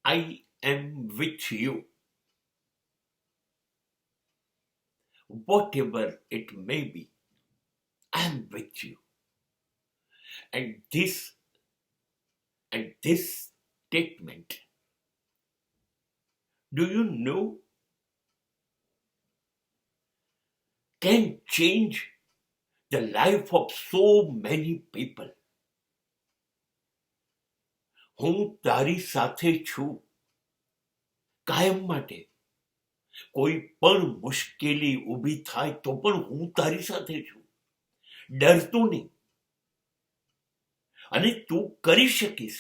I am with you. Whatever it may be, I am with you. And this statement, do you know, can change the life of so many people. હું તારી સાથે છું કાયમ માટે. કોઈ પણ મુશ્કેલી ઊભી થાય તો પણ હું તારી સાથે છું, ડરતો નહીં. અને તું કરી શકીશ.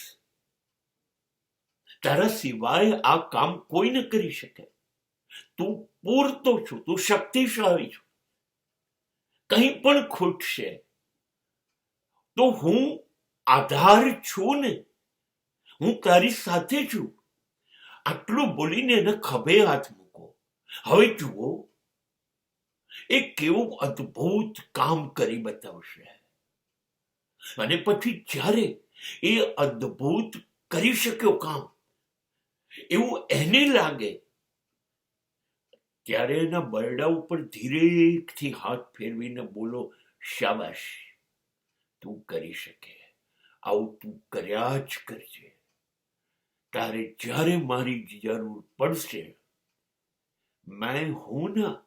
તારા સિવાય આ કામ કોઈ ન કરી શકે. તું પૂરતો છું, તું શક્તિશાળી છું. કંઈ પણ ખૂટશે તો હું આધાર છું ને, હું તારી સાથે છું. આટલું બોલીને એને ખભે હાથ મૂકો. હવે જુઓ એ કેવું અદ્ભુત કામ કરી બતાવશે. અને પછી જ્યારે એ અદ્ભુત કરી શક્યો કામ એવું એને લાગે, ત્યારે એના બરડા ઉપર ધીરેકથી હાથ ફેરવીને બોલો, શાબાશ, તું કરી શકે. આવું તું કર્યા જ કરજે. તારે જ્યારે મારી જરૂર પડશે, मैं हूं ना.